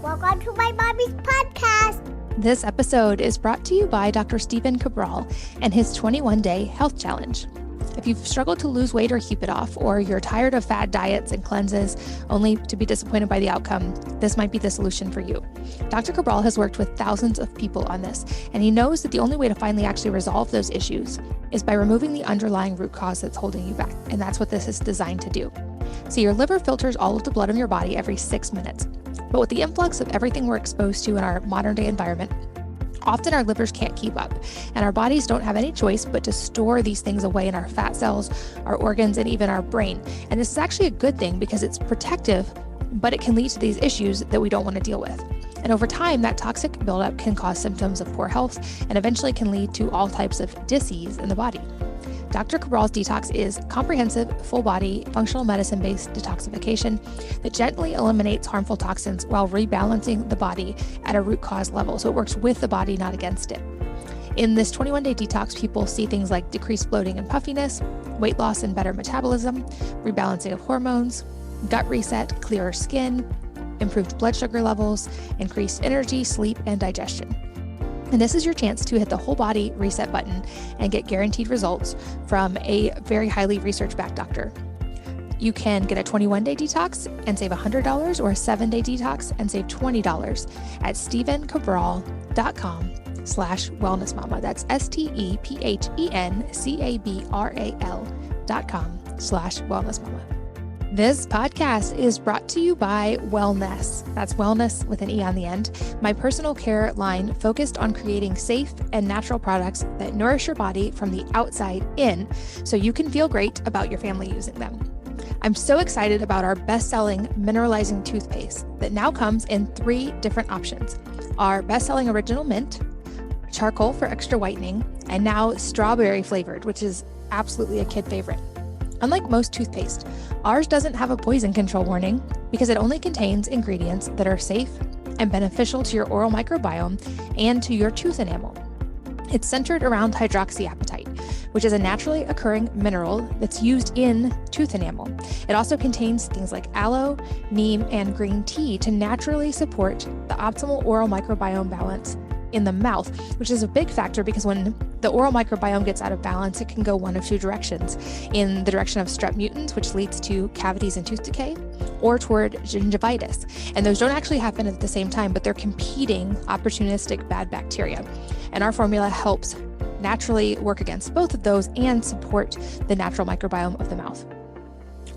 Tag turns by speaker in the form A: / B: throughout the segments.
A: Welcome to my mommy's podcast.
B: This episode is brought to you by Dr. Stephen Cabral and his 21-day health challenge. If you've struggled to lose weight or keep it off, or you're tired of fad diets and cleanses only to be disappointed by the outcome, this might be the solution for you. Dr. Cabral has worked with thousands of people on this, and he knows that the only way to finally actually resolve those issues is by removing the underlying root cause that's holding you back, and that's what this is designed to do. So your liver filters all of the blood in your body every 6 minutes, but with the influx of everything we're exposed to in our modern day environment, often our livers can't keep up, and our bodies don't have any choice but to store these things away in our fat cells, our organs, and even our brain. And this is actually a good thing because it's protective, but it can lead to these issues that we don't want to deal with. And over time, that toxic buildup can cause symptoms of poor health and eventually can lead to all types of disease in the body. Dr. Cabral's detox is comprehensive, full-body, functional medicine-based detoxification that gently eliminates harmful toxins while rebalancing the body at a root cause level. So it works with the body, not against it. In this 21-day detox, people see things like decreased bloating and puffiness, weight loss and better metabolism, rebalancing of hormones, gut reset, clearer skin, improved blood sugar levels, increased energy, sleep, and digestion. And this is your chance to hit the whole body reset button and get guaranteed results from a very highly research-backed doctor. You can get a 21-day detox and save $100 or a 7-day detox and save $20 at stephencabral.com/wellnessmama. That's stephencabral.com/wellnessmama. This podcast is brought to you by Wellness. That's wellness with an E on the end. My personal care line focused on creating safe and natural products that nourish your body from the outside in so you can feel great about your family using them. I'm so excited about our best-selling mineralizing toothpaste that now comes in 3 different options. Our best-selling original mint, charcoal for extra whitening, and now strawberry flavored, which is absolutely a kid favorite. Unlike most toothpaste, ours doesn't have a poison control warning because it only contains ingredients that are safe and beneficial to your oral microbiome and to your tooth enamel. It's centered around hydroxyapatite, which is a naturally occurring mineral that's used in tooth enamel. It also contains things like aloe, neem, and green tea to naturally support the optimal oral microbiome balance in the mouth, which is a big factor because when the oral microbiome gets out of balance, it can go one of 2 directions: in the direction of strep mutans, which leads to cavities and tooth decay, or toward gingivitis. And those don't actually happen at the same time, but they're competing opportunistic bad bacteria. And our formula helps naturally work against both of those and support the natural microbiome of the mouth.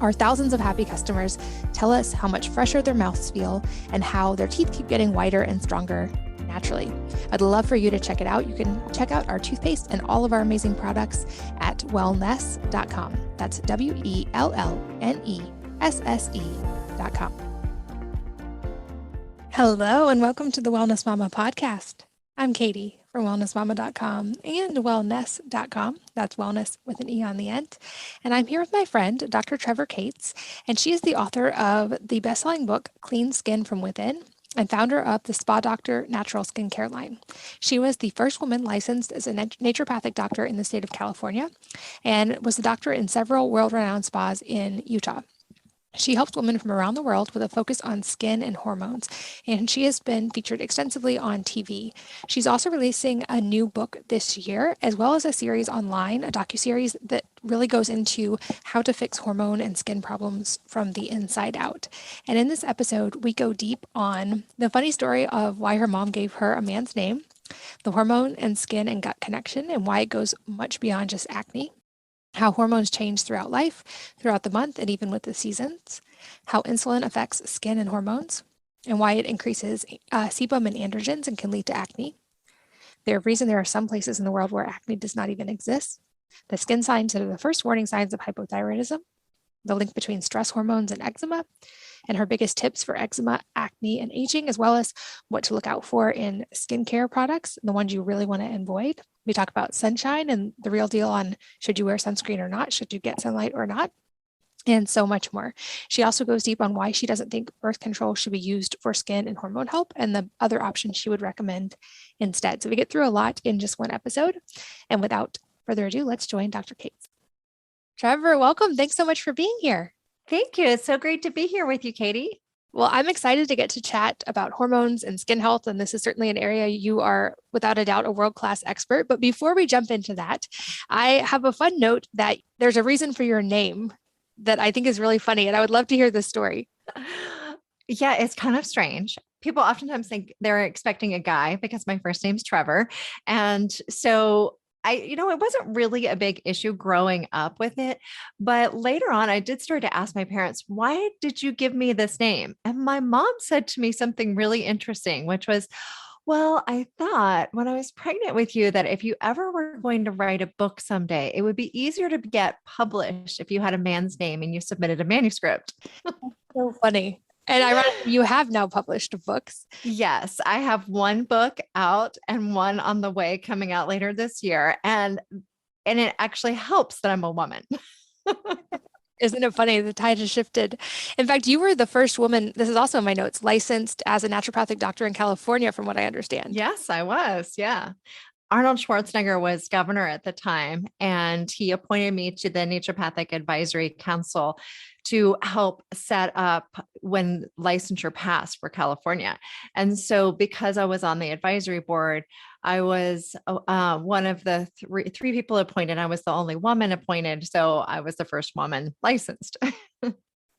B: Our thousands of happy customers tell us how much fresher their mouths feel and how their teeth keep getting whiter and stronger naturally. I'd love for you to check it out. You can check out our toothpaste and all of our amazing products at wellness.com. That's WELLNESSE.com. Hello, and welcome to the Wellness Mama podcast. I'm Katie from wellnessmama.com and wellness.com. That's wellness with an E on the end. And I'm here with my friend, Dr. Trevor Cates, and she is the author of the best-selling book, Clean Skin from Within, and founder of the Spa Doctor natural skincare line. She was the first woman licensed as a naturopathic doctor in the state of California and was a doctor in several world-renowned spas in Utah. She helps women from around the world with a focus on skin and hormones, and she has been featured extensively on TV. She's also releasing a new book this year, as well as a series online, a docuseries that really goes into how to fix hormone and skin problems from the inside out. And in this episode, we go deep on the funny story of why her mom gave her a man's name, the hormone and skin and gut connection, and why it goes much beyond just acne, how hormones change throughout life, throughout the month, and even with the seasons, how insulin affects skin and hormones, and why it increases sebum and androgens and can lead to acne. The reason there are some places in the world where acne does not even exist, the skin signs that are the first warning signs of hypothyroidism, the link between stress hormones and eczema, and her biggest tips for eczema, acne, and aging, as well as what to look out for in skincare products, the ones you really want to avoid. We talk about sunshine and the real deal on should you wear sunscreen or not, should you get sunlight or not, and so much more. She also goes deep on why she doesn't think birth control should be used for skin and hormone help and the other options she would recommend instead. So we get through a lot in just one episode. And without further ado, let's join Dr. Cates. Trevor, welcome. Thanks so much for being here.
C: Thank you. It's so great to be here with you, Katie.
B: Well, I'm excited to get to chat about hormones and skin health. And this is certainly an area you are, without a doubt, a world-class expert. But before we jump into that, I have a fun note that there's a reason for your name that I think is really funny. And I would love to hear this story.
C: Yeah, it's kind of strange. People oftentimes think they're expecting a guy because my first name's Trevor. And so it wasn't really a big issue growing up with it. But later on, I did start to ask my parents, why did you give me this name? And my mom said to me something really interesting, which was, well, I thought when I was pregnant with you that if you ever were going to write a book someday, it would be easier to get published if you had a man's name and you submitted a manuscript.
B: So funny. And ironically, you have now published books.
C: Yes, I have one book out and one on the way coming out later this year. And it actually helps that I'm a woman.
B: Isn't it funny? The tide has shifted. In fact, you were the first woman, this is also in my notes, licensed as a naturopathic doctor in California, from what I understand.
C: Yes, I was. Yeah. Arnold Schwarzenegger was governor at the time, and he appointed me to the Naturopathic Advisory Council to help set up when licensure passed for California. And so, because I was on the advisory board, I was one of the three people appointed. I was the only woman appointed, so I was the first woman licensed.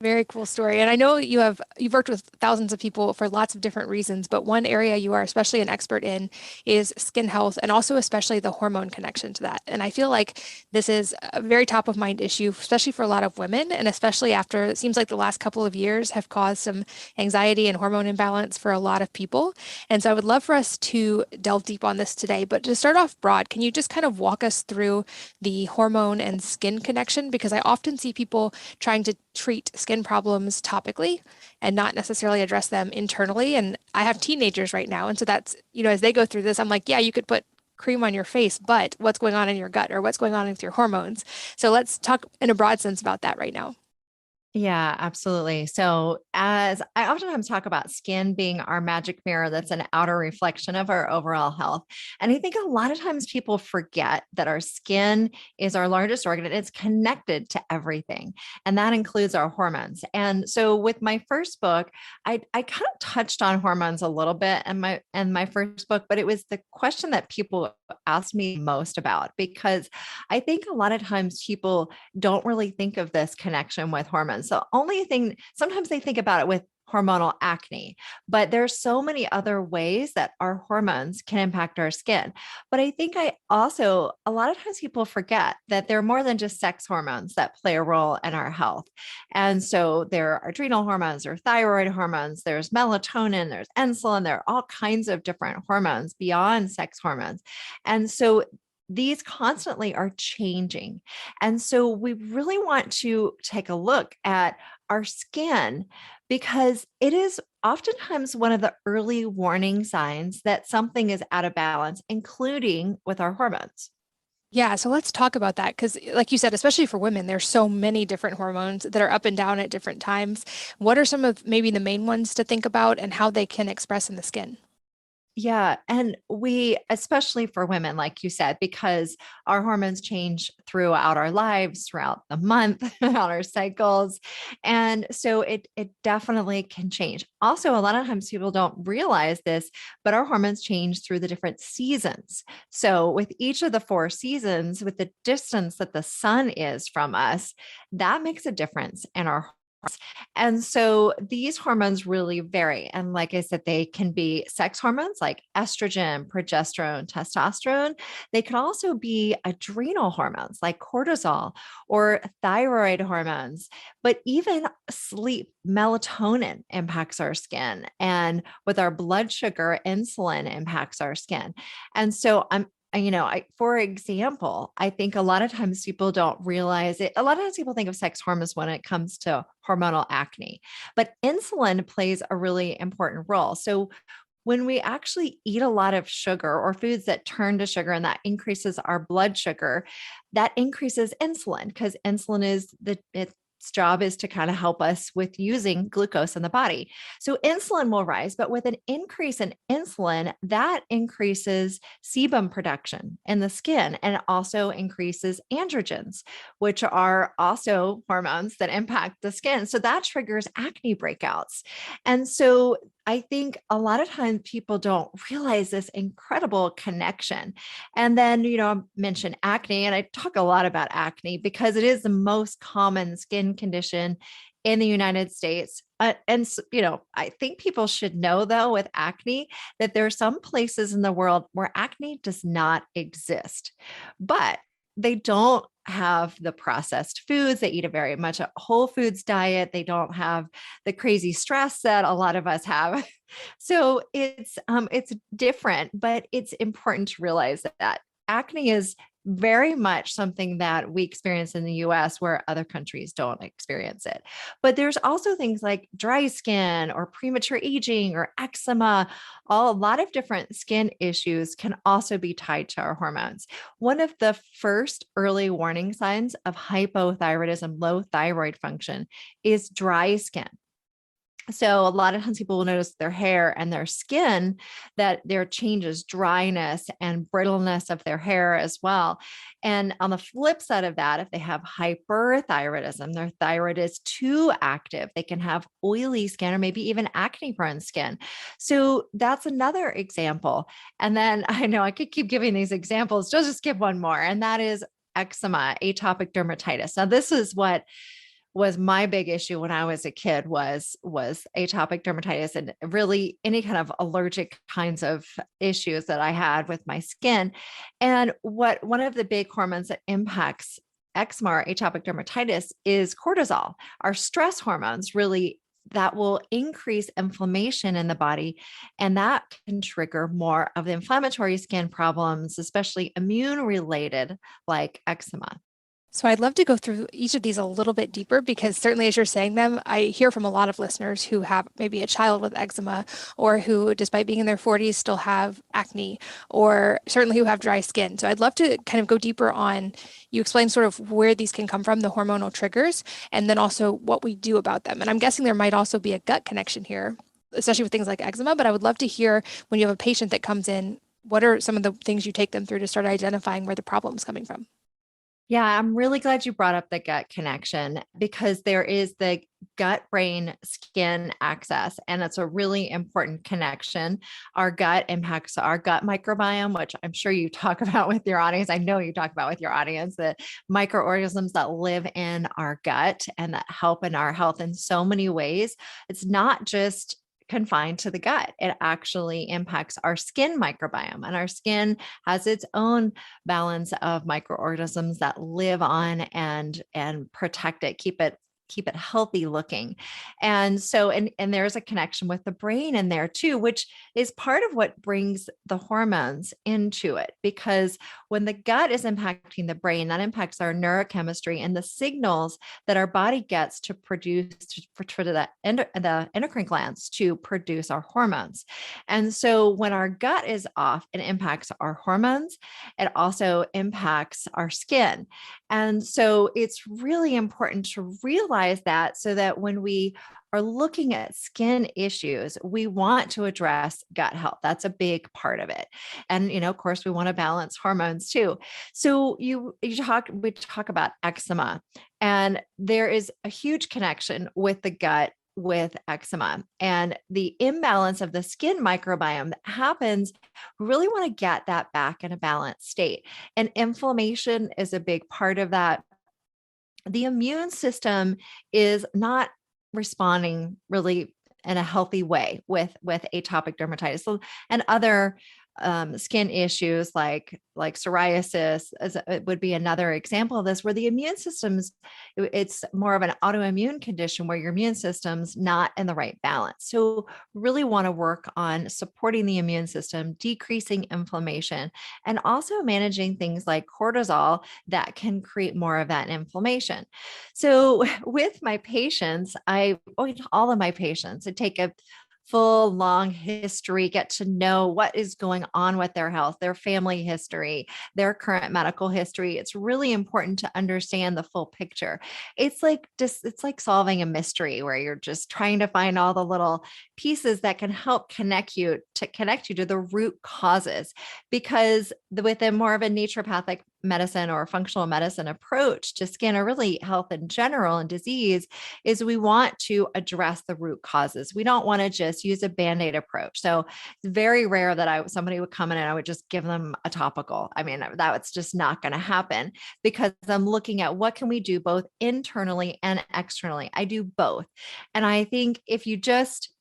B: Very cool story. And I know you've worked with thousands of people for lots of different reasons, but one area you are especially an expert in is skin health, and also especially the hormone connection to that. And I feel like this is a very top of mind issue, especially for a lot of women, and especially after it seems like the last couple of years have caused some anxiety and hormone imbalance for a lot of people. And so I would love for us to delve deep on this today. But to start off broad, can you just kind of walk us through the hormone and skin connection? Because I often see people trying to treat skin problems topically and not necessarily address them internally. And I have teenagers right now. And so that's, as they go through this, I'm like, yeah, you could put cream on your face, but what's going on in your gut or what's going on with your hormones? So let's talk in a broad sense about that right now.
C: Yeah, absolutely. So, as I oftentimes talk about skin being our magic mirror, that's an outer reflection of our overall health. And I think a lot of times people forget that our skin is our largest organ and it's connected to everything. And that includes our hormones. And so, with my first book, I kind of touched on hormones a little bit in my first book, but it was the question that people asked me most about, because I think a lot of times people don't really think of this connection with hormones. The only thing, sometimes they think about it with hormonal acne, but there's so many other ways that our hormones can impact our skin. But I think a lot of times people forget that there are more than just sex hormones that play a role in our health. And so there are adrenal hormones or thyroid hormones, there's melatonin, there's insulin, there are all kinds of different hormones beyond sex hormones. And so these constantly are changing. And so we really want to take a look at our skin, because it is oftentimes one of the early warning signs that something is out of balance, including with our hormones.
B: Yeah, so let's talk about that because, like you said, especially for women, there's so many different hormones that are up and down at different times. What are some of maybe the main ones to think about and how they can express in the skin?
C: Yeah. And especially for women, like you said, because our hormones change throughout our lives, throughout the month, throughout our cycles. And so it definitely can change. Also, a lot of times people don't realize this, but our hormones change through the different seasons. So with each of the four seasons, with the distance that the sun is from us, that makes a difference in our. And so these hormones really vary. And like I said, they can be sex hormones like estrogen, progesterone, testosterone. They can also be adrenal hormones like cortisol or thyroid hormones. But even sleep, melatonin impacts our skin. And with our blood sugar, insulin impacts our skin. And so for example, I think a lot of times people don't realize it. A lot of times people think of sex hormones when it comes to hormonal acne, but insulin plays a really important role. So when we actually eat a lot of sugar or foods that turn to sugar and that increases our blood sugar, that increases insulin, because insulin is job is to kind of help us with using glucose in the body. So insulin will rise, but with an increase in insulin, that increases sebum production in the skin, and it also increases androgens, which are also hormones that impact the skin. So that triggers acne breakouts. And so I think a lot of times people don't realize this incredible connection. And then, I mentioned acne, and I talk a lot about acne because it is the most common skin condition in the United States. I think people should know, though, with acne, that there are some places in the world where acne does not exist, but they don't have the processed foods. They eat a very much a whole foods diet. They don't have the crazy stress that a lot of us have. So it's different, but it's important to realize that acne is very much something that we experience in the US where other countries don't experience it. But there's also things like dry skin or premature aging or eczema. A lot of different skin issues can also be tied to our hormones. One of the first early warning signs of hypothyroidism, low thyroid function, is dry skin. So a lot of times people will notice their hair and their skin, that there changes dryness and brittleness of their hair as well. And on the flip side of that, if they have hyperthyroidism, their thyroid is too active, they can have oily skin or maybe even acne prone skin. So that's another example. And then I know I could keep giving these examples, just give one more, and that is eczema, atopic dermatitis. Now, this is what was my big issue when I was a kid was atopic dermatitis and really any kind of allergic kinds of issues that I had with my skin. And one of the big hormones that impacts eczema or atopic dermatitis is cortisol. Our stress hormones really that will increase inflammation in the body, and that can trigger more of the inflammatory skin problems, especially immune related like eczema.
B: So I'd love to go through each of these a little bit deeper because certainly as you're saying them, I hear from a lot of listeners who have maybe a child with eczema or who, despite being in their 40s, still have acne or certainly who have dry skin. So I'd love to kind of go deeper on, you explain sort of where these can come from, the hormonal triggers, and then also what we do about them. And I'm guessing there might also be a gut connection here, especially with things like eczema, but I would love to hear when you have a patient that comes in, what are some of the things you take them through to start identifying where the problem's coming from?
C: Yeah, I'm really glad you brought up the gut connection because there is the gut brain skin axis, and it's a really important connection. Our gut impacts our gut microbiome, which I'm sure you talk about with your audience. I know you talk about with your audience, the microorganisms that live in our gut and that help in our health in so many ways. It's not just confined to the gut. It actually impacts our skin microbiome, and our skin has its own balance of microorganisms that live on and protect it, keep it healthy looking. And so, and there's a connection with the brain in there too, which is part of what brings the hormones into it. Because when the gut is impacting the brain, that impacts our neurochemistry and the signals that our body gets to produce for the endocrine glands to produce our hormones. And so when our gut is off, it impacts our hormones. It also impacts our skin. And so it's really important to realize that so that when we are looking at skin issues, we want to address gut health. That's a big part of it. And, of course, we want to balance hormones too. So we talk about eczema, and there is a huge connection with the gut with eczema and the imbalance of the skin microbiome that happens. We really want to get that back in a balanced state. And inflammation is a big part of that. The immune system is not responding really in a healthy way with atopic dermatitis and other skin issues like psoriasis it would be another example of this, where the immune system's, it's more of an autoimmune condition where your immune system's not in the right balance. So really want to work on supporting the immune system, decreasing inflammation, and also managing things like cortisol that can create more of that inflammation. So with my patients, all of my patients, I take a full long history, get to know what is going on with their health, their family history, their current medical history. It's really important to understand the full picture. It's like solving a mystery where you're just trying to find all the little pieces that can help connect you to the root causes. Because within more of a naturopathic medicine or functional medicine approach to skin, or really health in general and disease, is we want to address the root causes. We don't want to just use a band-aid approach. So it's very rare that somebody would come in and I would just give them a topical. I mean, that's just not going to happen, because I'm looking at what can we do both internally and externally. I do both. And I think if you just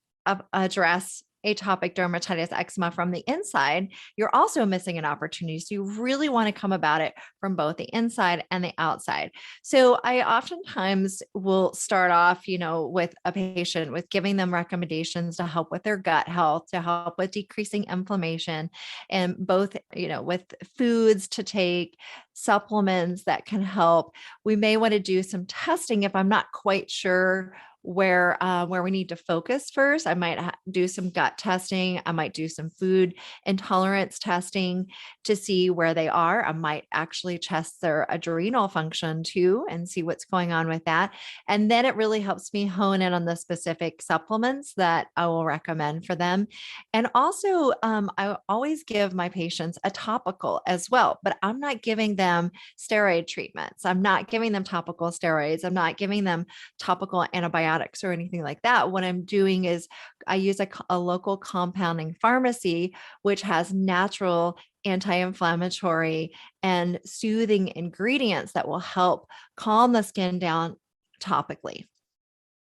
C: address atopic dermatitis, eczema from the inside, you're also missing an opportunity. So you really want to come about it from both the inside and the outside. So I oftentimes will start off, with a patient with giving them recommendations to help with their gut health, to help with decreasing inflammation, and both, with foods to take, supplements that can help. We may want to do some testing if I'm not quite sure where we need to focus first. I might do some gut testing. I might do some food intolerance testing to see where they are. I might actually test their adrenal function too and see what's going on with that. And then it really helps me hone in on the specific supplements that I will recommend for them. And also, I always give my patients a topical as well, but I'm not giving them steroid treatments. I'm not giving them topical steroids. I'm not giving them topical antibiotics or anything like that. What I'm doing is I use a local compounding pharmacy, which has natural anti-inflammatory and soothing ingredients that will help calm the skin down topically.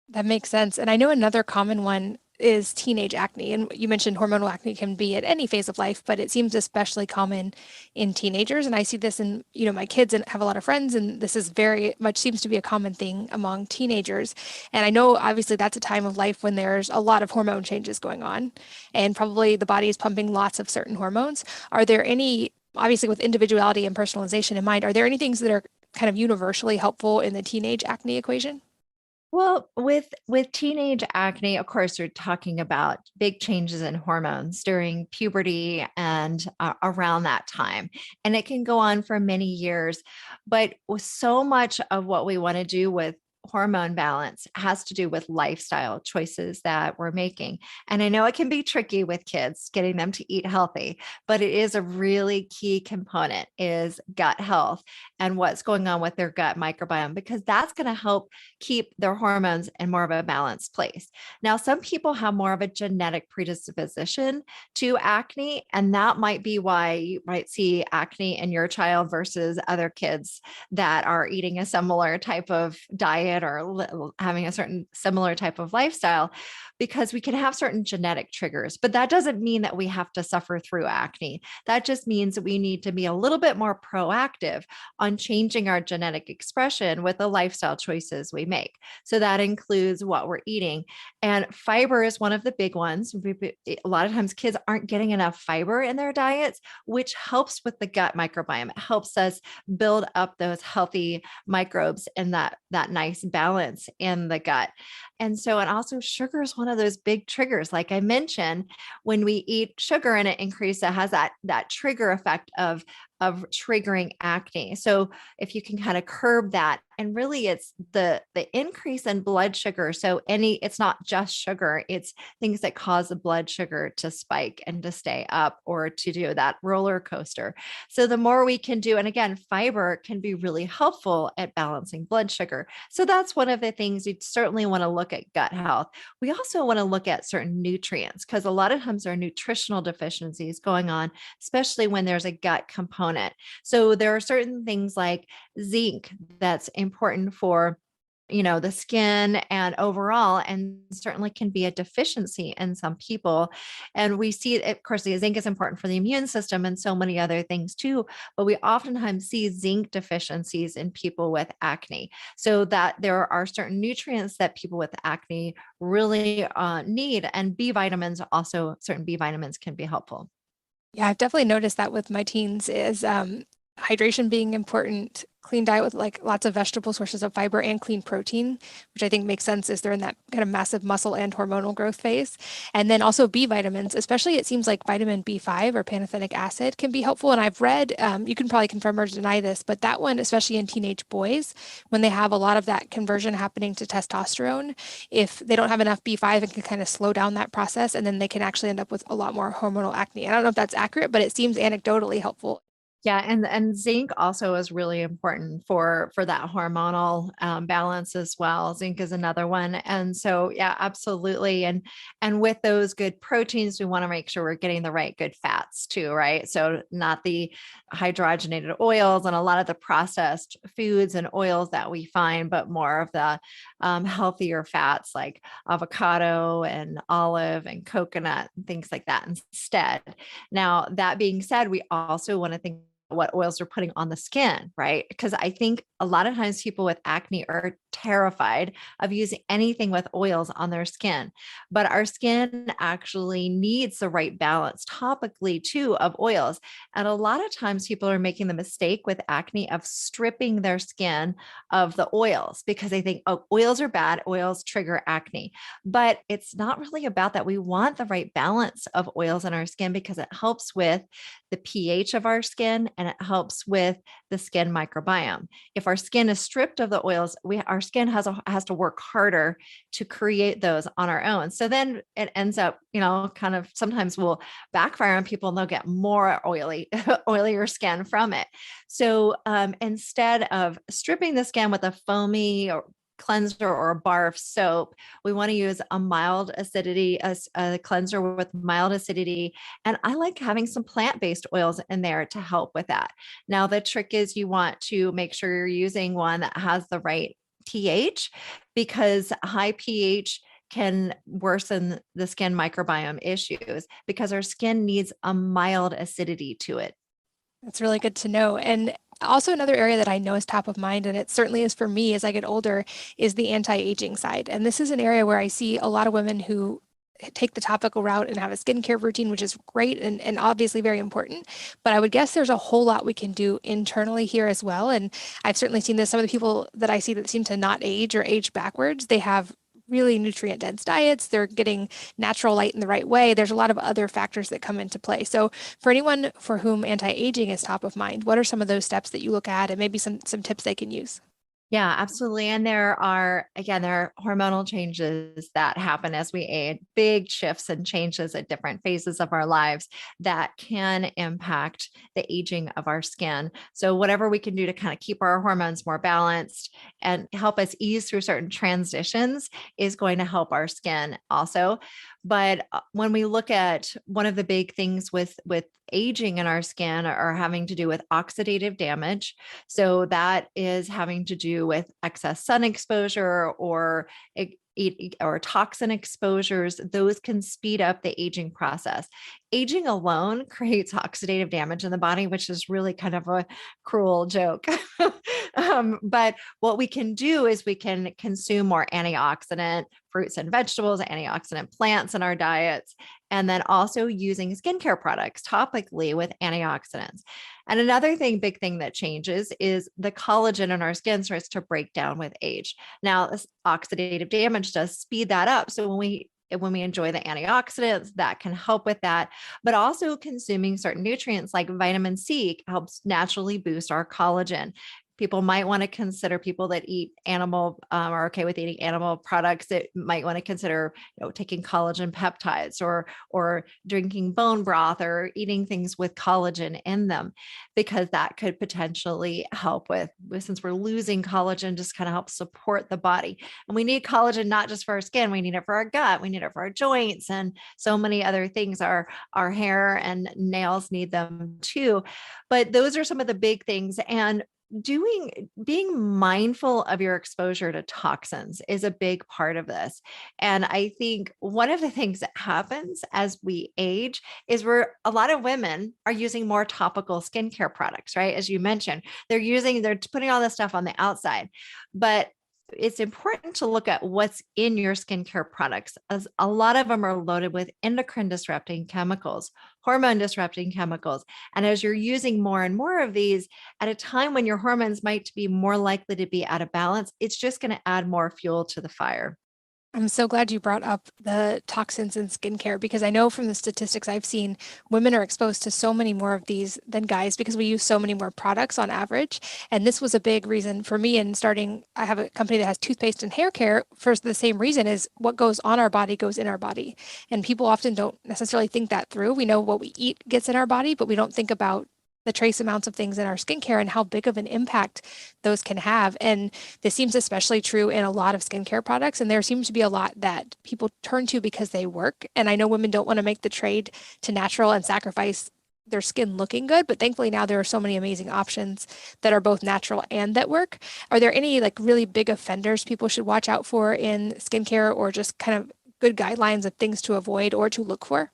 B: That makes sense. And I know another common one is teenage acne. And you mentioned hormonal acne can be at any phase of life, but it seems especially common in teenagers. And I see this in, my kids and have a lot of friends, and this is very much seems to be a common thing among teenagers. And I know obviously that's a time of life when there's a lot of hormone changes going on, and probably the body is pumping lots of certain hormones. Are there any, obviously with individuality and personalization in mind, are there any things that are kind of universally helpful in the teenage acne equation?
C: Well, with teenage acne, of course, you're talking about big changes in hormones during puberty and around that time. And it can go on for many years. But with so much of what we want to do with hormone balance has to do with lifestyle choices that we're making. And I know it can be tricky with kids getting them to eat healthy, but it is a really key component is gut health and what's going on with their gut microbiome, because that's going to help keep their hormones in more of a balanced place. Now, some people have more of a genetic predisposition to acne, and that might be why you might see acne in your child versus other kids that are eating a similar type of diet or having a certain similar type of lifestyle, because we can have certain genetic triggers, but that doesn't mean that we have to suffer through acne. That just means that we need to be a little bit more proactive on changing our genetic expression with the lifestyle choices we make. So that includes what we're eating. And fiber is one of the big ones. A lot of times kids aren't getting enough fiber in their diets, which helps with the gut microbiome. It helps us build up those healthy microbes and that nice balance in the gut. And also sugar is one of those big triggers. Like I mentioned, when we eat sugar and it increases, it has that trigger effect of triggering acne. So if you can kind of curb that, and really it's the increase in blood sugar. So it's not just sugar, it's things that cause the blood sugar to spike and to stay up or to do that roller coaster. So the more we can do, and again, fiber can be really helpful at balancing blood sugar. So that's one of the things you'd certainly want to look at gut health. We also want to look at certain nutrients, because a lot of times there are nutritional deficiencies going on, especially when there's a gut component. So there are certain things like zinc that's important for the skin and overall, and certainly can be a deficiency in some people. And we see, of course, the zinc is important for the immune system and so many other things too, but we oftentimes see zinc deficiencies in people with acne. So that there are certain nutrients that people with acne really need, and B vitamins also, certain B vitamins can be helpful.
B: Yeah, I've definitely noticed that with my teens is hydration being important, clean diet with like lots of vegetable sources of fiber and clean protein, which I think makes sense as they're in that kind of massive muscle and hormonal growth phase. And then also B vitamins, especially it seems like vitamin B5 or pantothenic acid can be helpful. And I've read, you can probably confirm or deny this, but that one, especially in teenage boys, when they have a lot of that conversion happening to testosterone, if they don't have enough B5, it can kind of slow down that process. And then they can actually end up with a lot more hormonal acne. I don't know if that's accurate, but it seems anecdotally helpful.
C: Yeah, and zinc also is really important for that hormonal balance as well. Zinc is another one, and so yeah, absolutely. And with those good proteins, we want to make sure we're getting the right good fats too, right? So not the hydrogenated oils and a lot of the processed foods and oils that we find, but more of the healthier fats like avocado and olive and coconut and things like that instead. Now, that being said, we also want to think what oils we're putting on the skin, right? Because I think a lot of times people with acne are terrified of using anything with oils on their skin, but our skin actually needs the right balance topically too of oils. And a lot of times people are making the mistake with acne of stripping their skin of the oils because they think, oh, oils are bad, oils trigger acne. But it's not really about that. We want the right balance of oils in our skin because it helps with the pH of our skin and it helps with the skin microbiome. If our skin is stripped of the oils, our skin has to work harder to create those on our own. So then it ends up, kind of sometimes will backfire on people and they'll get more oilier skin from it. So instead of stripping the skin with a foamy or cleanser or a bar of soap, we want to use a mild acidity, a cleanser with mild acidity. And I like having some plant-based oils in there to help with that. Now, the trick is you want to make sure you're using one that has the right pH because high pH can worsen the skin microbiome issues because our skin needs a mild acidity to it.
B: That's really good to know. And also another area that I know is top of mind, and it certainly is for me as I get older, is the anti-aging side. And this is an area where I see a lot of women who take the topical route and have a skincare routine, which is great and obviously very important. But I would guess there's a whole lot we can do internally here as well. And I've certainly seen this. Some of the people that I see that seem to not age or age backwards, they have really nutrient dense diets. They're getting natural light in the right way. There's a lot of other factors that come into play. So for anyone for whom anti-aging is top of mind, what are some of those steps that you look at and maybe some tips they can use?
C: Yeah, absolutely. And there are hormonal changes that happen as we age, big shifts and changes at different phases of our lives that can impact the aging of our skin. So whatever we can do to kind of keep our hormones more balanced and help us ease through certain transitions is going to help our skin also. But when we look at one of the big things with aging in our skin are having to do with oxidative damage. So that is having to do with excess sun exposure or toxin exposures. Those can speed up the aging process. Aging alone creates oxidative damage in the body, which is really kind of a cruel joke. But what we can do is we can consume more antioxidant fruits and vegetables, antioxidant plants in our diets, and then also using skincare products topically with antioxidants. And another big thing that changes is the collagen in our skin starts to break down with age. Now, this oxidative damage does speed that up. So when we enjoy the antioxidants, that can help with that, but also consuming certain nutrients like vitamin C helps naturally boost our collagen. People might want to consider people that eat animal are okay with eating animal products that might want to consider taking collagen peptides or drinking bone broth or eating things with collagen in them, because that could potentially help with since we're losing collagen, just kind of help support the body. And we need collagen not just for our skin, we need it for our gut, we need it for our joints and so many other things. Our hair and nails need them too. But those are some of the big things. And being mindful of your exposure to toxins is a big part of this. And I think one of the things that happens as we age is a lot of women are using more topical skincare products, right? As you mentioned, they're putting all this stuff on the outside, but it's important to look at what's in your skincare products, as a lot of them are loaded with endocrine disrupting chemicals, hormone disrupting chemicals. And as you're using more and more of these at a time when your hormones might be more likely to be out of balance, it's just going to add more fuel to the fire.
B: I'm so glad you brought up the toxins in skincare because I know from the statistics I've seen, women are exposed to so many more of these than guys because we use so many more products on average. And this was a big reason for me in starting. I have a company that has toothpaste and hair care for the same reason is what goes on our body goes in our body. And people often don't necessarily think that through. We know what we eat gets in our body, but we don't think about the trace amounts of things in our skincare and how big of an impact those can have. And this seems especially true in a lot of skincare products. And there seems to be a lot that people turn to because they work. And I know women don't want to make the trade to natural and sacrifice their skin looking good, but thankfully now there are so many amazing options that are both natural and that work. Are there any like really big offenders people should watch out for in skincare or just kind of good guidelines of things to avoid or to look for?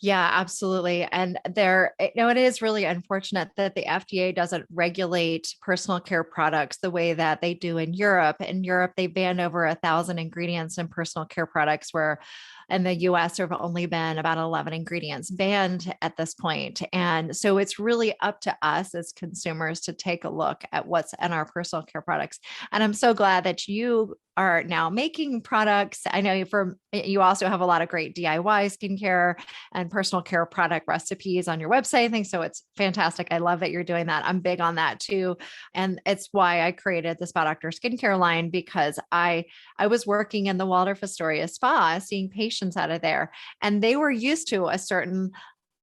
C: Yeah, absolutely. And it is really unfortunate that the FDA doesn't regulate personal care products the way that they do in Europe. In Europe, they banned over 1,000 ingredients in personal care products, where in the US, there have only been about 11 ingredients banned at this point. And so it's really up to us as consumers to take a look at what's in our personal care products. And I'm so glad that you are now making products. I know you also have a lot of great DIY skincare and personal care product recipes on your website. I think so. It's fantastic. I love that you're doing that. I'm big on that too. And it's why I created the Spa Doctor skincare line, because I was working in the Waldorf Astoria spa, seeing patients out of there, and they were used to a certain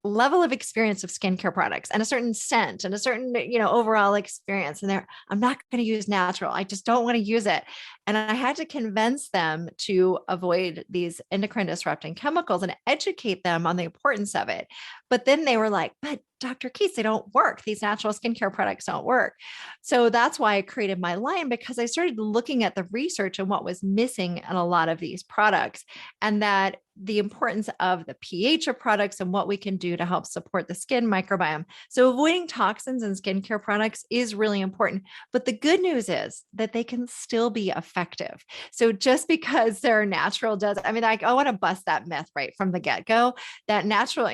C: level of experience of skincare products and a certain scent and a certain, overall experience. And I'm not going to use natural. I just don't want to use it. And I had to convince them to avoid these endocrine disrupting chemicals and educate them on the importance of it. But then they were like, but Dr. Keats, they don't work. These natural skincare products don't work. So that's why I created my line, because I started looking at the research and what was missing in a lot of these products, and that the importance of the pH of products and what we can do to help support the skin microbiome. So avoiding toxins in skincare products is really important. But the good news is that they can still be effective. So just because they're natural I want to bust that myth right from the get-go, that natural,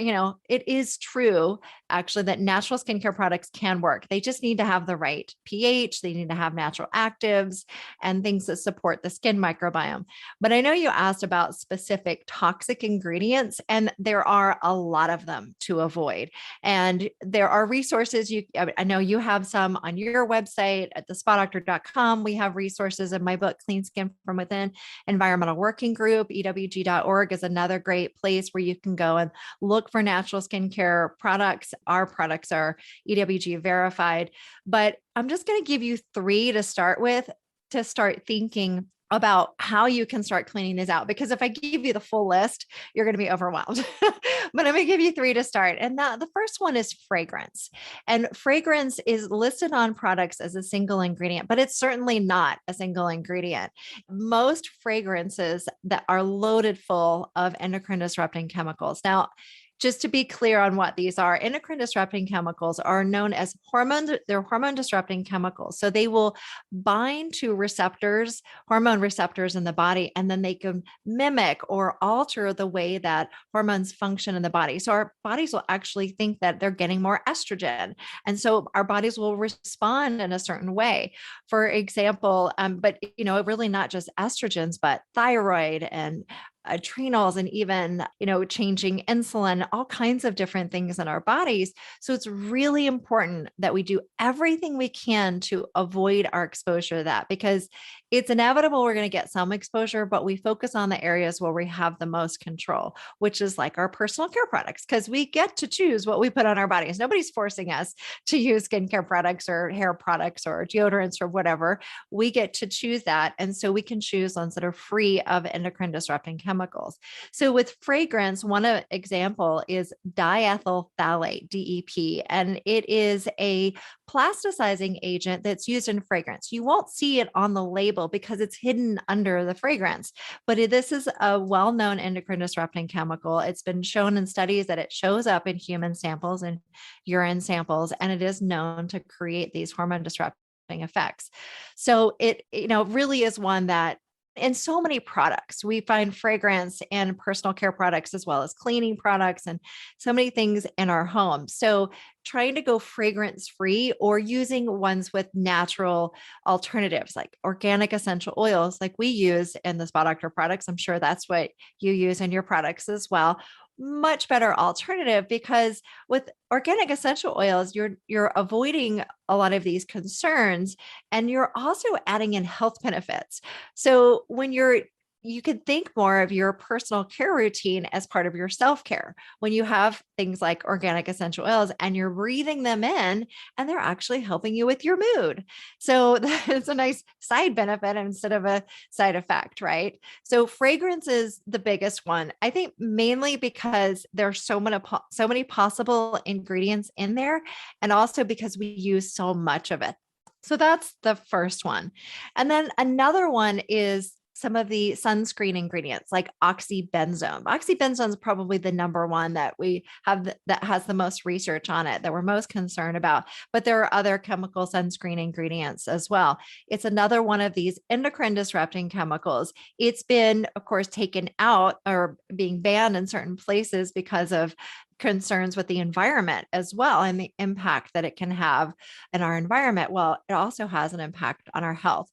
C: it is true actually that natural skincare products can work. They just need to have the right pH. They need to have natural actives and things that support the skin microbiome. But I know you asked about specific toxic ingredients, and there are a lot of them to avoid. And there are resources. I know you have some on your website at thespadoctor.com. We have resources in my book, Clean Skin from Within. Environmental Working Group, ewg.org is another great place where you can go and look for natural skincare products. Our products are EWG verified, but I'm just going to give you 3 to start with, to start thinking about how you can start cleaning these out. Because if I give you the full list, you're going to be overwhelmed. But I'm going to give you 3 to start. And the first one is fragrance. And fragrance is listed on products as a single ingredient, but it's certainly not a single ingredient. Most fragrances that are loaded full of endocrine disrupting chemicals. Now, just to be clear on what these are, endocrine disrupting chemicals are known as hormones. They're hormone disrupting chemicals. So they will bind to receptors, hormone receptors in the body, and then they can mimic or alter the way that hormones function in the body. So our bodies will actually think that they're getting more estrogen. And so our bodies will respond in a certain way. For example, but really not just estrogens, but thyroid and adrenals, and even, changing insulin, all kinds of different things in our bodies. So it's really important that we do everything we can to avoid our exposure to that, because it's inevitable we're going to get some exposure, but we focus on the areas where we have the most control, which is like our personal care products, because we get to choose what we put on our bodies. Nobody's forcing us to use skincare products or hair products or deodorants or whatever. We get to choose that. And so we can choose ones that are free of endocrine disrupting chemicals. So with fragrance, one example is diethyl phthalate, DEP, and it is a plasticizing agent that's used in fragrance. You won't see it on the label because it's hidden under the fragrance, but this is a well-known endocrine disrupting chemical. It's been shown in studies that it shows up in human samples and urine samples, and it is known to create these hormone disrupting lasting effects. So it, really is one that in so many products, we find fragrance and personal care products, as well as cleaning products and so many things in our home. So trying to go fragrance free or using ones with natural alternatives like organic essential oils, like we use in the Spa Doctor products. I'm sure that's what you use in your products as well. Much better alternative, because with organic essential oils, you're avoiding a lot of these concerns, and you're also adding in health benefits. So when you can think more of your personal care routine as part of your self-care when you have things like organic essential oils and you're breathing them in, and they're actually helping you with your mood. So that's a nice side benefit instead of a side effect, right? So fragrance is the biggest one. I think mainly because there's so many possible ingredients in there, and also because we use so much of it. So that's the first one. And then another one is some of the sunscreen ingredients like oxybenzone. Oxybenzone is probably the number one that we have that has the most research on it, that we're most concerned about. But there are other chemical sunscreen ingredients as well. It's another one of these endocrine disrupting chemicals. It's been, of course, taken out or being banned in certain places because of concerns with the environment as well, and the impact that it can have in our environment. Well, it also has an impact on our health.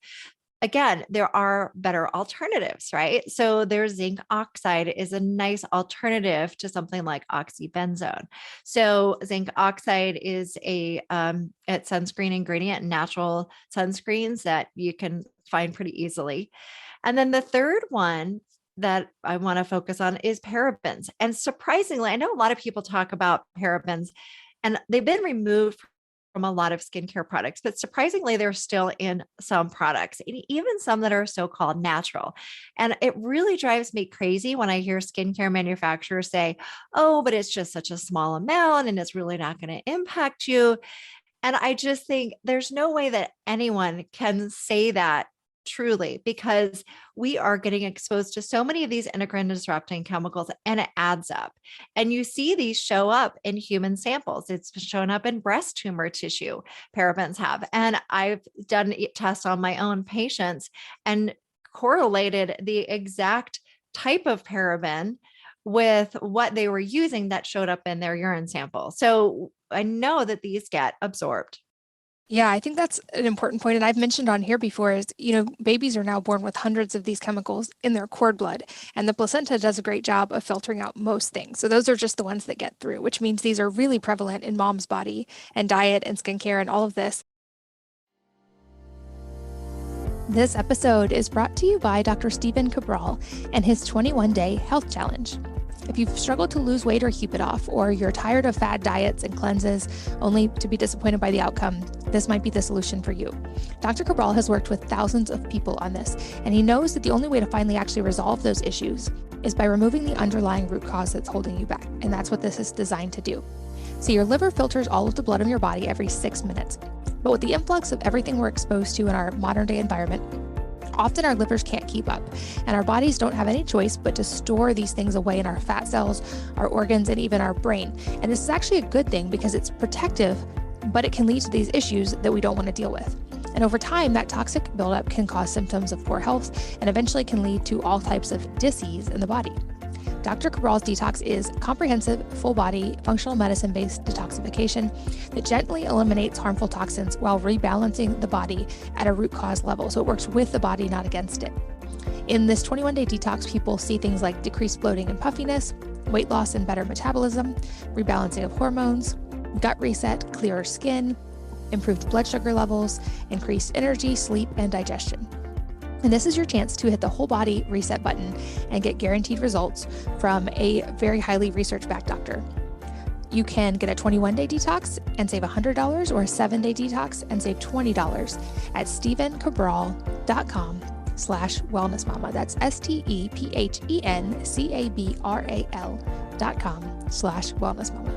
C: Again, there are better alternatives, right? So there's zinc oxide is a nice alternative to something like oxybenzone. So zinc oxide is a sunscreen ingredient, natural sunscreens that you can find pretty easily. And then the third one that I want to focus on is parabens. And surprisingly, I know a lot of people talk about parabens, and they've been removed from a lot of skincare products, but surprisingly, they're still in some products, and even some that are so-called natural. And it really drives me crazy when I hear skincare manufacturers say, oh, but it's just such a small amount and it's really not going to impact you. And I just think there's no way that anyone can say that truly, because we are getting exposed to so many of these endocrine disrupting chemicals, and it adds up. And you see these show up in human samples. It's shown up in breast tumor tissue, parabens have. And I've done tests on my own patients and correlated the exact type of paraben with what they were using that showed up in their urine sample. So I know that these get absorbed.
B: Yeah, I think that's an important point. And I've mentioned on here before is, babies are now born with hundreds of these chemicals in their cord blood, and the placenta does a great job of filtering out most things. So those are just the ones that get through, which means these are really prevalent in mom's body and diet and skincare and all of this. This episode is brought to you by Dr. Stephen Cabral and his 21-day health challenge. If you've struggled to lose weight or keep it off, or you're tired of fad diets and cleanses only to be disappointed by the outcome, this might be the solution for you. Dr. Cabral has worked with thousands of people on this, and he knows that the only way to finally actually resolve those issues is by removing the underlying root cause that's holding you back, and that's what this is designed to do. See, your liver filters all of the blood in your body every 6 minutes, but with the influx of everything we're exposed to in our modern day environment, often our livers can't keep up, and our bodies don't have any choice but to store these things away in our fat cells, our organs, and even our brain. And this is actually a good thing because it's protective, but it can lead to these issues that we don't want to deal with. And over time, that toxic buildup can cause symptoms of poor health and eventually can lead to all types of disease in the body. Dr. Cabral's detox is comprehensive, full-body, functional medicine-based detoxification that gently eliminates harmful toxins while rebalancing the body at a root cause level. So it works with the body, not against it. In this 21-day detox, people see things like decreased bloating and puffiness, weight loss and better metabolism, rebalancing of hormones, gut reset, clearer skin, improved blood sugar levels, increased energy, sleep, and digestion. And this is your chance to hit the whole body reset button and get guaranteed results from a very highly research-backed doctor. You can get a 21-day detox and save $100, or a 7-day detox and save $20 at stephencabral.com/wellnessmama. That's stephencabral.com/wellnessmama.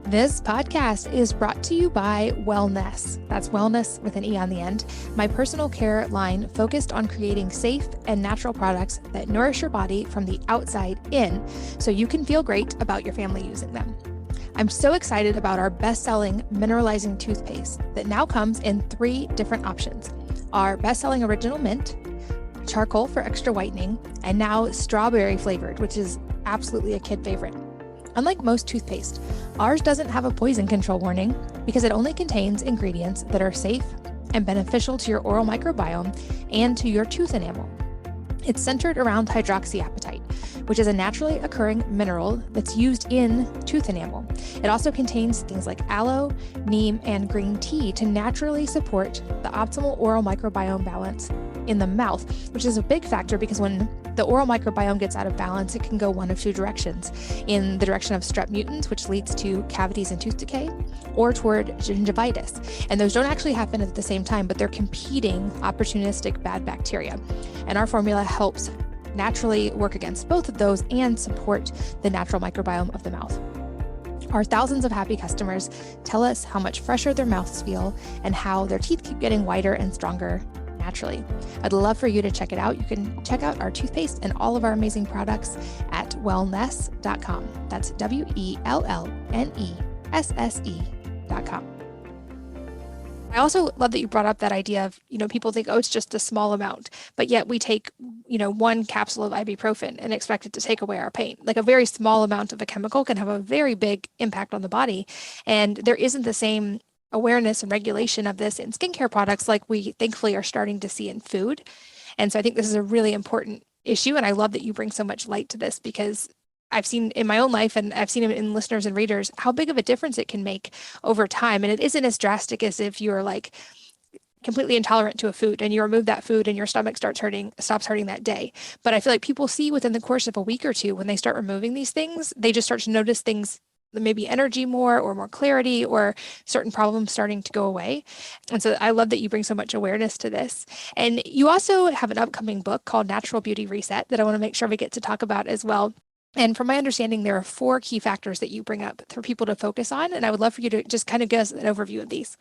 B: This podcast is brought to you by Wellness. That's wellness with an E on the end. My personal care line focused on creating safe and natural products that nourish your body from the outside in, so you can feel great about your family using them. I'm so excited about our best-selling mineralizing toothpaste that now comes in 3 different options. Our best-selling original mint, charcoal for extra whitening, and now strawberry flavored, which is absolutely a kid favorite. Unlike most toothpaste, ours doesn't have a poison control warning because it only contains ingredients that are safe and beneficial to your oral microbiome and to your tooth enamel. It's centered around hydroxyapatite, which is a naturally occurring mineral that's used in tooth enamel. It also contains things like aloe, neem, and green tea to naturally support the optimal oral microbiome balance in the mouth, which is a big factor because when the oral microbiome gets out of balance, it can go one of 2 directions: in the direction of strep mutans, which leads to cavities and tooth decay, or toward gingivitis. And those don't actually happen at the same time, but they're competing opportunistic bad bacteria. And our formula helps naturally work against both of those and support the natural microbiome of the mouth. Our thousands of happy customers tell us how much fresher their mouths feel and how their teeth keep getting whiter and stronger naturally. I'd love for you to check it out. You can check out our toothpaste and all of our amazing products at wellness.com. That's WELLNESSE.com. I also love that you brought up that idea of, people think, oh, it's just a small amount, but yet we take, 1 capsule of ibuprofen and expect it to take away our pain. Like a very small amount of a chemical can have a very big impact on the body. And there isn't the same awareness and regulation of this in skincare products like we thankfully are starting to see in food. And so I think this is a really important issue. And I love that you bring so much light to this because I've seen in my own life, and I've seen it in listeners and readers, how big of a difference it can make over time. And it isn't as drastic as if you're like completely intolerant to a food and you remove that food and your stomach stops hurting that day. But I feel like people see within the course of a week or 2, when they start removing these things, they just start to notice things, maybe energy more or more clarity or certain problems starting to go away. And so I love that you bring so much awareness to this. And you also have an upcoming book called Natural Beauty Reset that I want to make sure we get to talk about as well. And from my understanding, there are 4 key factors that you bring up for people to focus on. And I would love for you to just kind of give us an overview of these.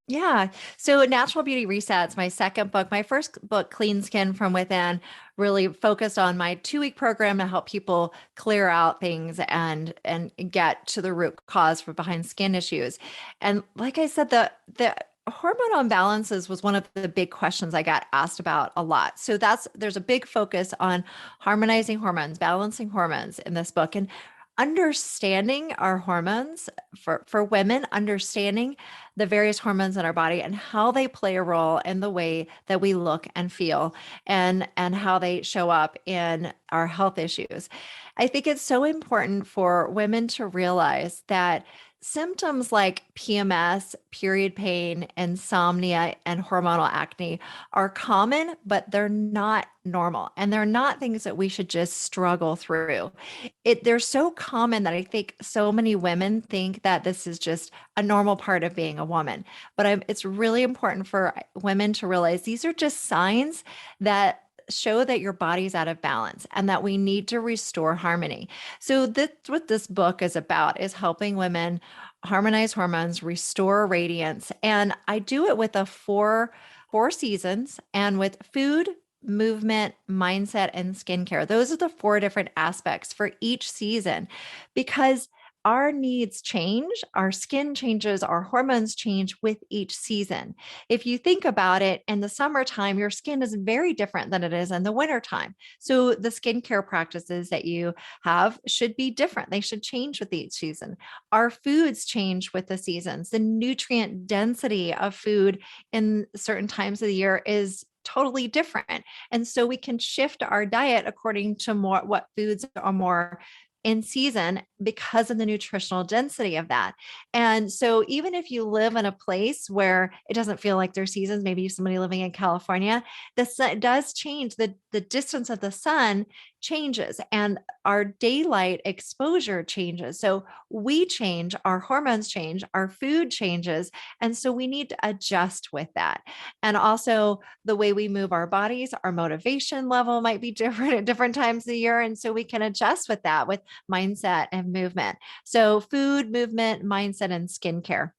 C: Yeah. So Natural Beauty Resets, my second book. My first book, Clean Skin from Within, really focused on my 2-week program to help people clear out things and get to the root cause for behind skin issues. And like I said, the hormone imbalances was one of the big questions I got asked about a lot. So there's a big focus on harmonizing hormones, balancing hormones in this book, and understanding our hormones for women, understanding the various hormones in our body and how they play a role in the way that we look and feel and how they show up in our health issues. I think it's so important for women to realize that symptoms like PMS, period pain, insomnia, and hormonal acne are common, but they're not normal. And they're not things that we should just struggle through. They're so common that I think so many women think that this is just a normal part of being a woman. But it's really important for women to realize these are just signs that show that your body's out of balance and that we need to restore harmony. So that's what this book is about, is helping women harmonize hormones, restore radiance. And I do it with 4 seasons and with food, movement, mindset, and skincare. Those are the 4 different aspects for each season because our needs change, our skin changes, our hormones change with each season. If you think about it, in the summertime, your skin is very different than it is in the wintertime. So the skincare practices that you have should be different. They should change with each season. Our foods change with the seasons. The nutrient density of food in certain times of the year is totally different. And so we can shift our diet according to what foods are more in season because of the nutritional density of that. And so even if you live in a place where it doesn't feel like there's seasons, maybe somebody living in California, the sun does change. The distance of the sun changes and our daylight exposure changes. So we change, our hormones change, our food changes. And so we need to adjust with that. And also the way we move our bodies, our motivation level might be different at different times of the year. And so we can adjust with that with mindset and movement. So food, movement, mindset, and skincare.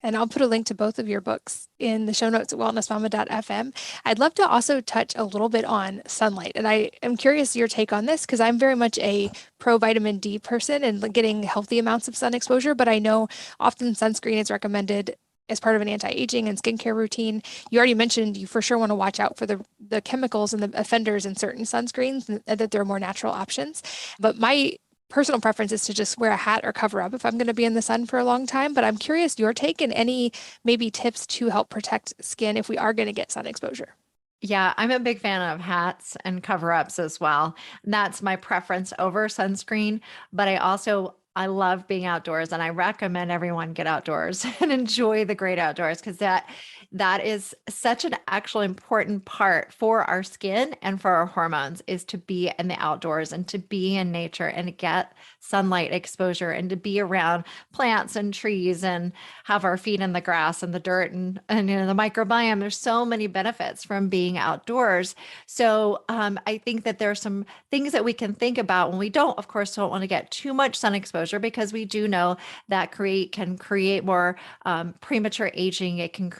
B: And I'll put a link to both of your books in the show notes at wellnessmama.fm. I'd love to also touch a little bit on sunlight. And I am curious your take on this because I'm very much a pro vitamin D person and getting healthy amounts of sun exposure. But I know often sunscreen is recommended as part of an anti-aging and skincare routine. You already mentioned you for sure want to watch out for the chemicals and the offenders in certain sunscreens and that there are more natural options. But my personal preference is to just wear a hat or cover up if I'm going to be in the sun for a long time. But I'm curious your take and any maybe tips to help protect skin if we are going to get sun exposure.
C: Yeah, I'm a big fan of hats and cover-ups as well. And that's my preference over sunscreen, but I love being outdoors and I recommend everyone get outdoors and enjoy the great outdoors because that is such an actual important part for our skin and for our hormones is to be in the outdoors and to be in nature and to get sunlight exposure and to be around plants and trees and have our feet in the grass and the dirt and the microbiome. There's so many benefits from being outdoors. So I think that there are some things that we can think about when we don't want to get too much sun exposure because we do know that can create more premature aging. It can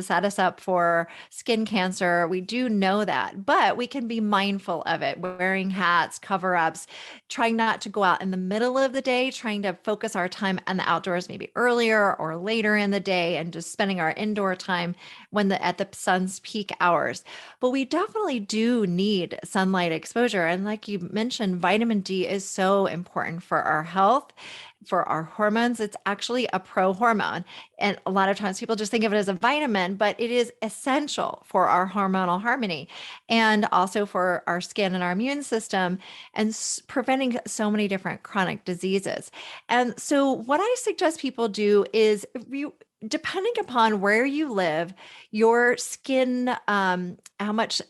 C: set us up for skin cancer. We do know that, but we can be mindful of it, wearing hats, cover-ups, trying not to go out in the middle of the day, trying to focus our time on the outdoors, maybe earlier or later in the day, and just spending our indoor time at the sun's peak hours. But we definitely do need sunlight exposure. And like you mentioned, vitamin D is so important for our health, for our hormones. It's actually a pro-hormone. And a lot of times people just think of it as a vitamin, but it is essential for our hormonal harmony and also for our skin and our immune system and preventing so many different chronic diseases. And so what I suggest people do is depending upon where you live, your skin, how much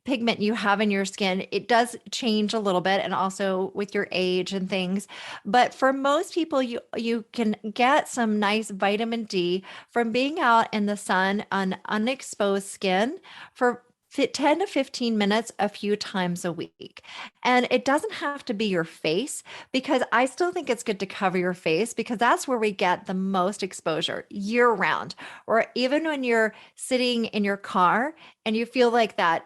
C: pigment you have in your skin, it does change a little bit and also with your age and things. But for most people, you can get some nice vitamin D from being out in the sun on unexposed skin for 10 to 15 minutes a few times a week. And it doesn't have to be your face because I still think it's good to cover your face because that's where we get the most exposure year round. Or even when you're sitting in your car and you feel like that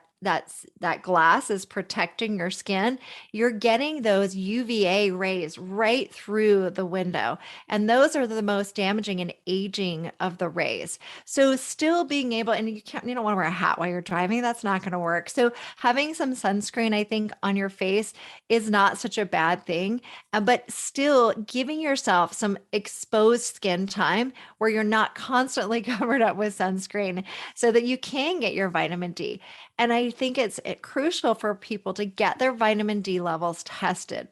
C: glass is protecting your skin, you're getting those UVA rays right through the window. And those are the most damaging and aging of the rays. So still being able, and you don't want to wear a hat while you're driving, that's not going to work. So having some sunscreen, I think, on your face is not such a bad thing, but still giving yourself some exposed skin time where you're not constantly covered up with sunscreen so that you can get your vitamin D. And I think it's crucial for people to get their vitamin D levels tested.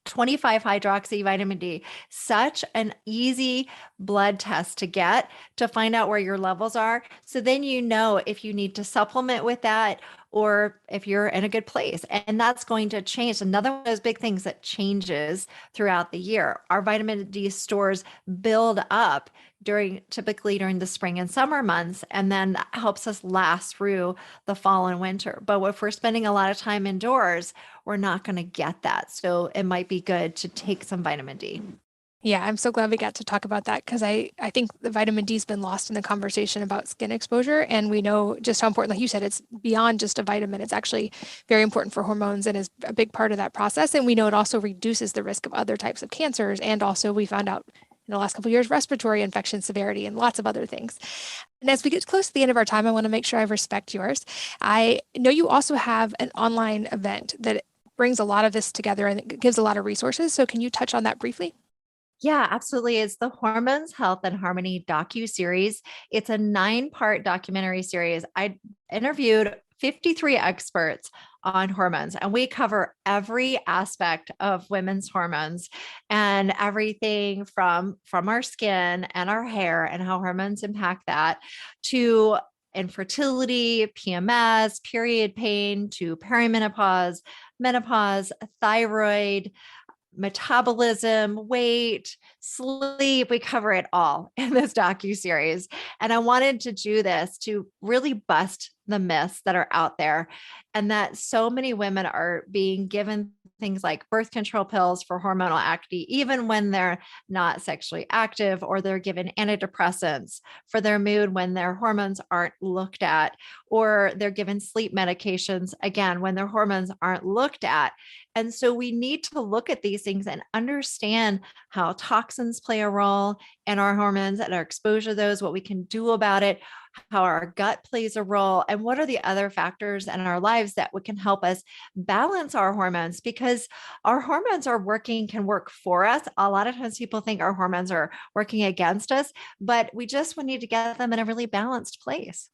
C: 25 hydroxy vitamin D, such an easy blood test to get to find out where your levels are. So then you know if you need to supplement with that or if you're in a good place. And that's going to change. Another one of those big things that changes throughout the year. Our vitamin D stores build up typically during the spring and summer months, and then that helps us last through the fall and winter. But if we're spending a lot of time indoors, we're not going to get that. So it might be good to take some vitamin D.
B: Yeah, I'm so glad we got to talk about that because I think the vitamin D has been lost in the conversation about skin exposure. And we know just how important, like you said, it's beyond just a vitamin. It's actually very important for hormones and is a big part of that process. And we know it also reduces the risk of other types of cancers. And also we found out in the last couple of years, respiratory infection severity and lots of other things. And as we get close to the end of our time, I want to make sure I respect yours. I know you also have an online event that brings a lot of this together and it gives a lot of resources. So can you touch on that briefly?
C: Yeah, absolutely. It's the Hormones, Health, and Harmony docu-series. It's a 9-part documentary series. I interviewed 53 experts on hormones, and we cover every aspect of women's hormones and everything from our skin and our hair and how hormones impact that to infertility, PMS, period pain, to perimenopause, menopause, thyroid, metabolism, weight, sleep. We cover it all in this docu-series. And I wanted to do this to really bust the myths that are out there and that so many women are being given things like birth control pills for hormonal acne, even when they're not sexually active, or they're given antidepressants for their mood when their hormones aren't looked at, or they're given sleep medications, again, when their hormones aren't looked at. And so we need to look at these things and understand how toxins play a role in our hormones and our exposure to those, what we can do about it, how our gut plays a role, and what are the other factors in our lives that can help us balance our hormones, because our hormones can work for us. A lot of times people think our hormones are working against us, but we need to get them in a really balanced place.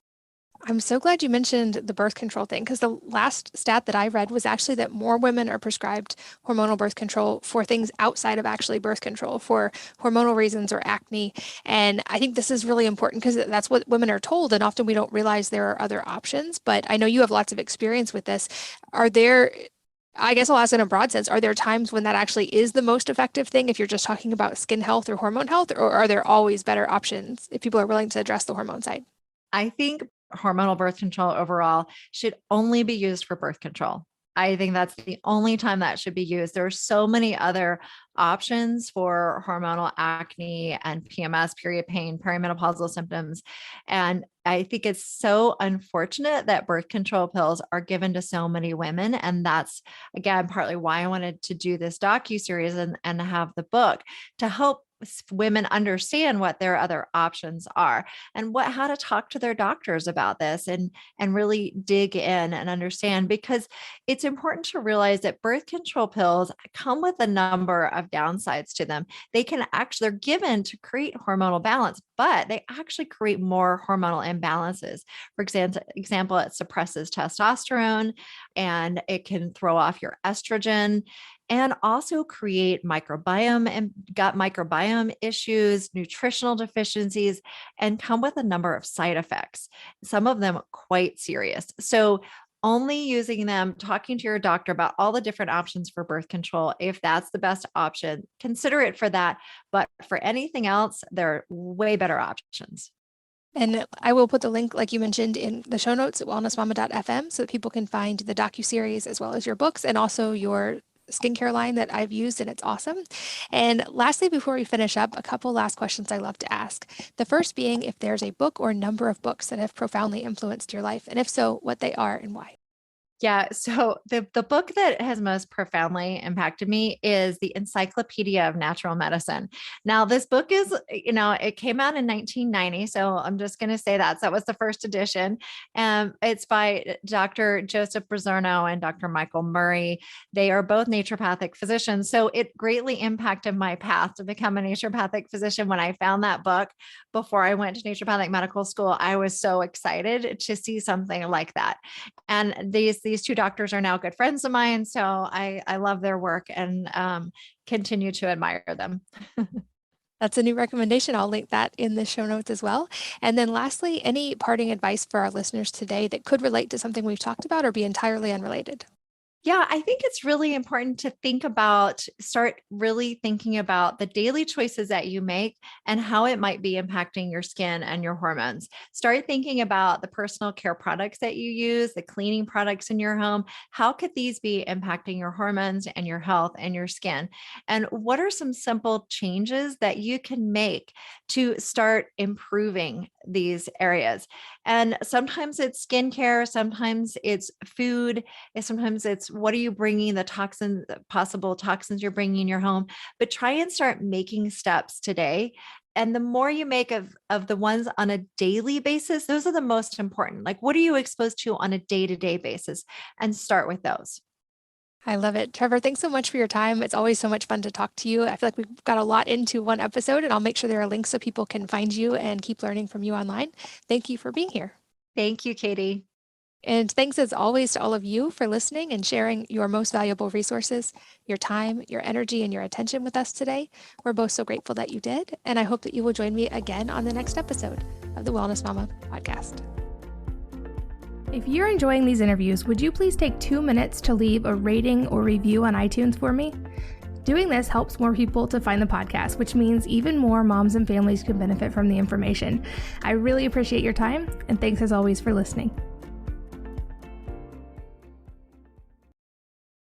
B: I'm so glad you mentioned the birth control thing, because the last stat that I read was actually that more women are prescribed hormonal birth control for things outside of actually birth control, for hormonal reasons or acne. And I think this is really important because that's what women are told. And often we don't realize there are other options. But I know you have lots of experience with this. I guess I'll ask in a broad sense, are there times when that actually is the most effective thing if you're just talking about skin health or hormone health, or are there always better options if people are willing to address the hormone side?
C: I think hormonal birth control overall should only be used for birth control. I think that's the only time that should be used. There are so many other options for hormonal acne and PMS, period pain, perimenopausal symptoms. And I think it's so unfortunate that birth control pills are given to so many women. And that's, again, partly why I wanted to do this docuseries and have the book, to help women understand what their other options are and how to talk to their doctors about this, and really dig in and understand, because it's important to realize that birth control pills come with a number of downsides to them. They're given to create hormonal balance, but they actually create more hormonal imbalances. For example, it suppresses testosterone, and it can throw off your estrogen, and also create microbiome and gut microbiome issues, nutritional deficiencies, and come with a number of side effects, some of them quite serious. So only using them, talking to your doctor about all the different options for birth control. If that's the best option, consider it for that. But for anything else, there are way better options.
B: And I will put the link, like you mentioned, in the show notes at wellnessmama.fm so that people can find the docuseries as well as your books, and also your skincare line that I've used, and it's awesome. And lastly, before we finish up, a couple last questions I love to ask. The first being if there's a book or number of books that have profoundly influenced your life, and if so, what they are and why.
C: Yeah. So the book that has most profoundly impacted me is the Encyclopedia of Natural Medicine. Now, this book is, it came out in 1990. So I'm just going to say that. So that was the first edition. It's by Dr. Joseph Brazerno and Dr. Michael Murray. They are both naturopathic physicians. So it greatly impacted my path to become a naturopathic physician. When I found that book before I went to naturopathic medical school, I was so excited to see something like that. And these two doctors are now good friends of mine. So I love their work and continue to admire them.
B: That's a new recommendation. I'll link that in the show notes as well. And then lastly, any parting advice for our listeners today that could relate to something we've talked about or be entirely unrelated?
C: Yeah, I think it's really important to start really thinking about the daily choices that you make and how it might be impacting your skin and your hormones. Start thinking about the personal care products that you use, the cleaning products in your home. How could these be impacting your hormones and your health and your skin? And what are some simple changes that you can make to start improving these areas? And sometimes it's skincare, sometimes it's food, and sometimes it's what are you bringing, possible toxins you're bringing in your home, but try and start making steps today. And the more you make of the ones on a daily basis, those are the most important. Like, what are you exposed to on a day-to-day basis? And start with those.
B: I love it. Trevor, thanks so much for your time. It's always so much fun to talk to you. I feel like we've got a lot into one episode, and I'll make sure there are links so people can find you and keep learning from you online. Thank you for being here.
C: Thank you, Katie.
B: And thanks as always to all of you for listening and sharing your most valuable resources, your time, your energy, and your attention with us today. We're both so grateful that you did. And I hope that you will join me again on the next episode of the Wellness Mama podcast. If you're enjoying these interviews, would you please take 2 minutes to leave a rating or review on iTunes for me? Doing this helps more people to find the podcast, which means even more moms and families can benefit from the information. I really appreciate your time, and thanks as always for listening.